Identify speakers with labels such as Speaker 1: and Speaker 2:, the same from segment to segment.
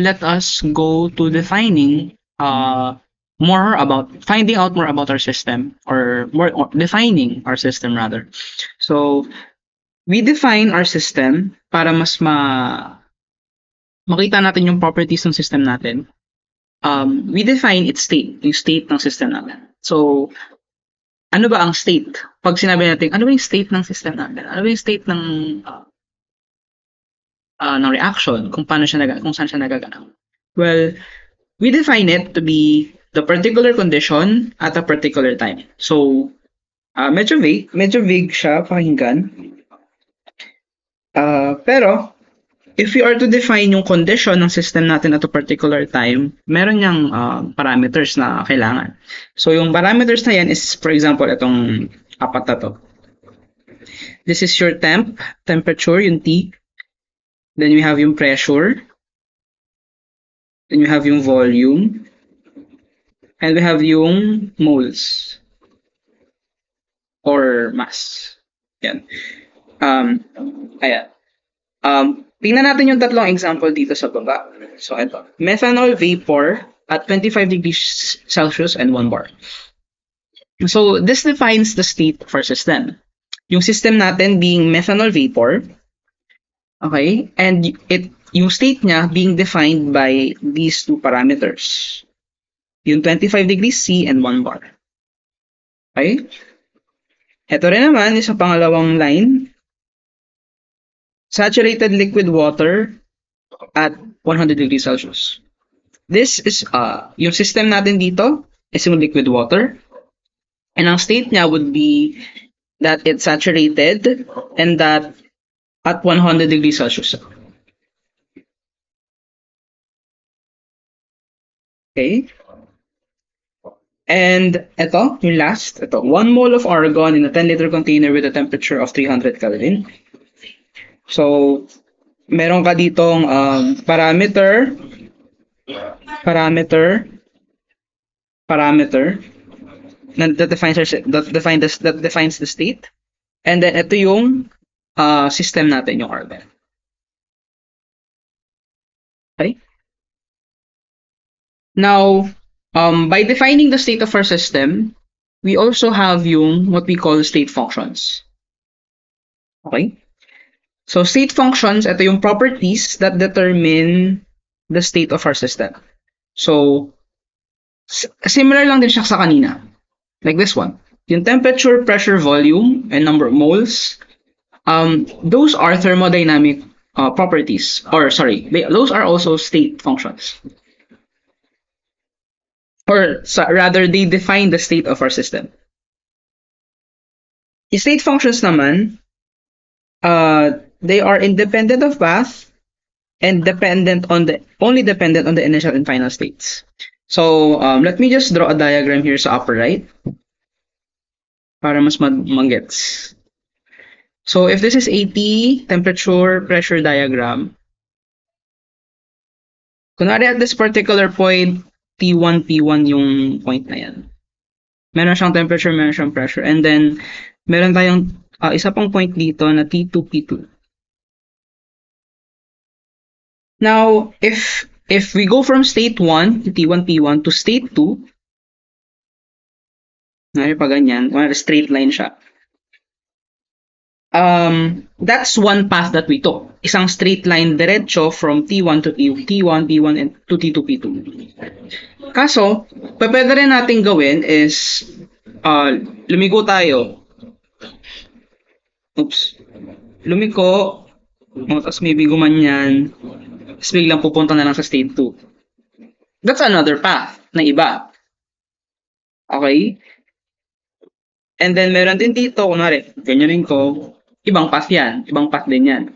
Speaker 1: let us go to defining finding out more about our system, or defining our system rather. So we define our system para mas makita natin yung properties ng system natin. We define its state, yung state ng system natin. So, ano ba ang state? Pag sinabi natin, ano ba yung state ng system natin? Ano ba yung state ng reaction? Kung saan siya nagaganap? Well, we define it to be the particular condition at a particular time. So, medyo vague siya pakinggan. Pero, if we are to define yung condition ng system natin at a particular time, meron niyang parameters na kailangan. So, yung parameters na yan is, for example, itong apat na to. This is your temperature, yung T. Then we have yung pressure. Then we have yung volume. And we have yung moles. Or mass. Yan. Ayan. Tingnan natin yung tatlong example dito sa baba. So, ito. Methanol vapor at 25 degrees Celsius and 1 bar. So, this defines the state of our system. Yung system natin being methanol vapor. Okay? And yung state niya being defined by these two parameters. Yung 25 degrees C and 1 bar. Okay? Ito rin naman is sa pangalawang line. Saturated liquid water at 100 degrees Celsius. This is, yung system natin dito is yung liquid water. And ang state niya would be that it's saturated and that at 100 degrees Celsius. Okay? And ito, yung last, 1 mole of argon in a 10-liter container with a temperature of 300 Kelvin. So, meron ka ditong parameter that defines the state. And then ito yung system natin, yung argon. Okay? Now, by defining the state of our system, we also have yung what we call state functions. Okay? So, state functions, ito yung properties that determine the state of our system. So, similar lang din siya sa kanina. Like this one. Yung temperature, pressure, volume, and number of moles, those are thermodynamic properties. Or, sorry, those are also state functions. Or, rather, they define the state of our system. Yung state functions naman, they are independent of path and only dependent on the initial and final states. So, let me just draw a diagram here sa upper right para mas mag-gets. So, if this is AT, temperature, pressure diagram, kunwari at this particular point, T1, P1 yung point na yan. Meron siyang temperature, meron siyang pressure, and then meron tayong isa pang point dito na T2, P2. Now, if we go from state 1, T1, P1, to state 2, pa ganyan, straight line siya. That's one path that we took. Isang straight line diretso from T1 to T1, P1, and to T2, P2. Kaso, pwede rin natin gawin is, lumigo tayo. Lumiko, tapos maybe gumanyan, tapos biglang pupunta na lang sa state 2. That's another path na iba. Okay? And then meron din dito, kunwari, ganyan rin ko, ibang path yan, ibang path din yan.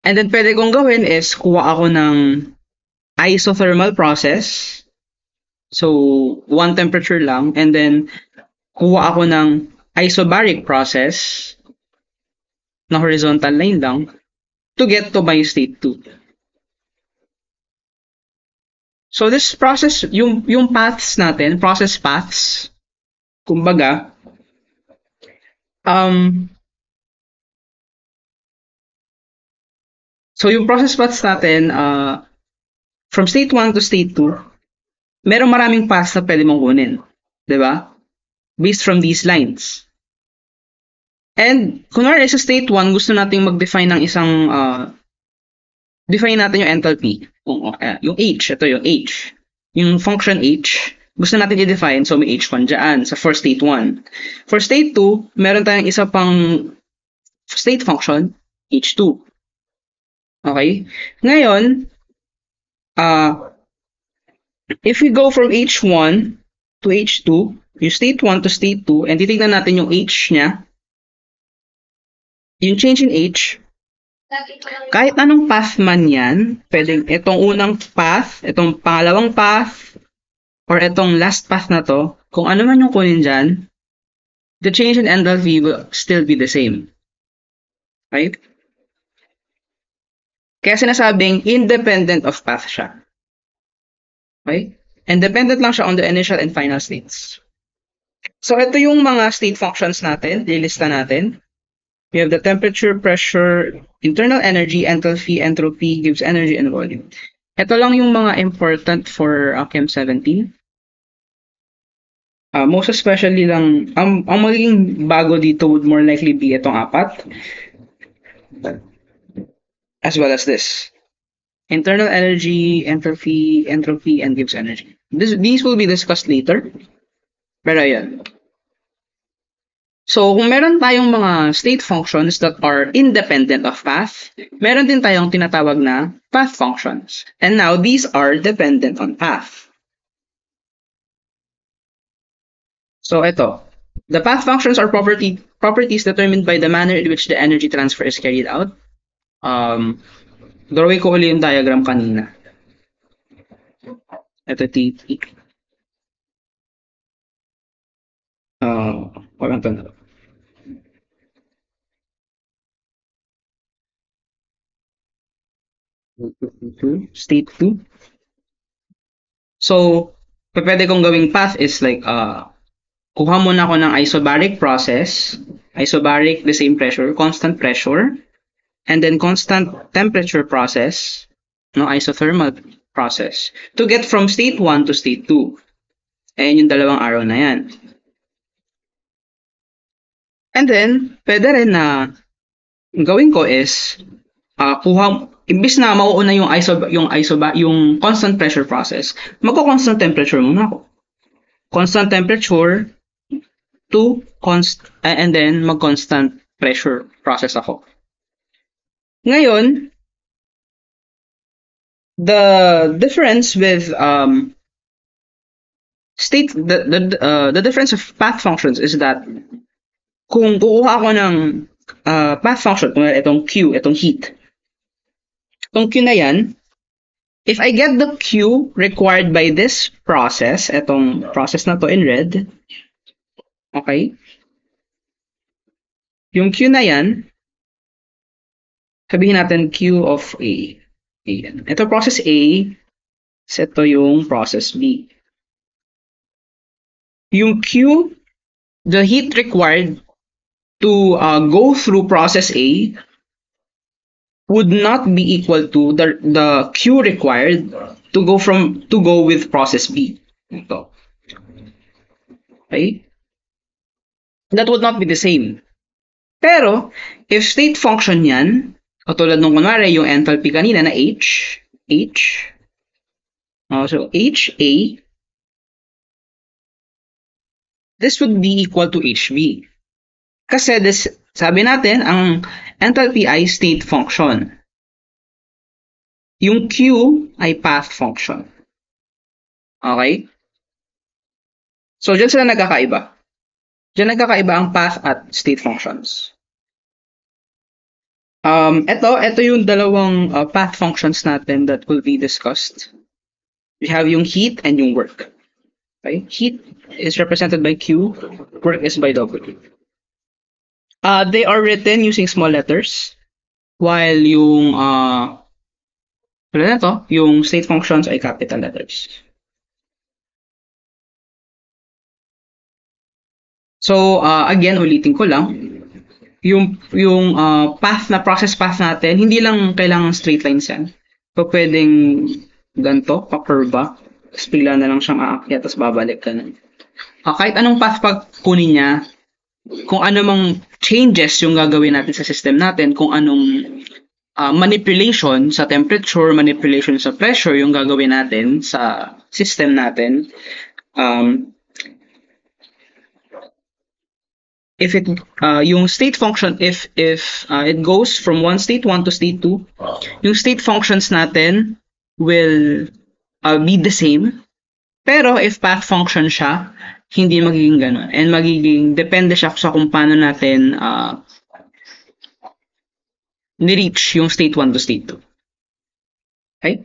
Speaker 1: And then pwede kong gawin is, kuha ako ng isothermal process. So, one temperature lang. And then, kuha ako ng isobaric process na horizontal line lang to get to my state 2. So this process, yung paths natin, process paths, kumbaga, So yung process paths natin, from state 1 to state 2, merong maraming paths na pwede mong kunin. Diba? Based from these lines. And, kunwari sa state 1, gusto nating mag-define ng isang, define natin yung enthalpy. Yung H, ito yung H. Yung function H, gusto natin i-define, so may H1 dyan, for state 1. For state 2, meron tayong isa pang state function, H2. Okay? Ngayon, if we go from H1 to H2, yung state 1 to state 2, and titignan natin yung H niya, yung change in H, kahit anong path man yan, pwedeng itong unang path, itong pangalawang path, or itong last path na to, kung ano man yung kunin dyan, the change in enthalpy will still be the same. Right? Kaya sinasabing independent of path siya. Okay? And dependent lang siya on the initial and final states. So ito yung mga state functions natin, lilista natin. We have the temperature, pressure, internal energy, enthalpy, entropy, gives energy, and volume. Ito lang yung mga important for Chem 17. Most especially lang, ang magiging bago dito would more likely be itong apat. As well as this. Internal energy, entropy, and gives energy. These will be discussed later. Pero ayan. So, kung meron tayong mga state functions that are independent of path, meron din tayong tinatawag na path functions. And now, these are dependent on path. So, ito. The path functions are properties determined by the manner in which the energy transfer is carried out. Drawing ko ulit yung diagram kanina. Ito, TT. Walang to. State 2. So, pwede kong gawing path is like, kuha muna ako ng isobaric process. Isobaric, the same pressure, constant pressure. And then constant temperature process, no, isothermal process, to get from state 1 to state 2. Ayan yung dalawang arrow na yan. And then, pwede rin na gawin ko is, imbis na mauuna yung constant pressure process, magko-constant temperature muna ako. Constant temperature to and then mag-constant pressure process ako. Ngayon, the difference with the difference of path functions is that kung kukuha ako ng path function, kung itong Q, itong heat, itong Q na yan, if I get the Q required by this process, itong process na to in red, okay, yung Q na yan, sabihin natin Q of A. Ito process A, ito yung process B. Yung Q, the heat required to go through process A would not be equal to the Q required to go with process B. Ito. Okay? That would not be the same. Pero, if state function yan, katulad nung kunwari yung enthalpy kanina na H, so HA, this would be equal to HB. Kasi sabi natin, ang enthalpy ay state function. Yung Q ay path function. Okay? So, dyan sila nagkakaiba. Dyan nagkakaiba ang path at state functions. Ito yung dalawang path functions natin that will be discussed. We have yung heat and yung work. Okay? Heat is represented by Q, work is by W. They are written using small letters, while yung yung state functions ay capital letters. So, again, ulitin ko lang. path na process path natin, hindi lang kailangan straight lines yan. So, pwedeng ganito, pa-curve, tapos bigla na lang siyang aakyat, tapos babalik ka na. Kahit anong path pag kunin niya, kung ano mang changes yung gagawin natin sa system natin, kung anong manipulation sa temperature, manipulation sa pressure yung gagawin natin sa system natin, if it yung state function, if it goes from one state 1 to state 2, yung state functions natin will be the same. Pero if path function siya, hindi magiging ganun. And magiging, depende siya sa kung paano natin ni-reach yung state 1 to state 2. Okay?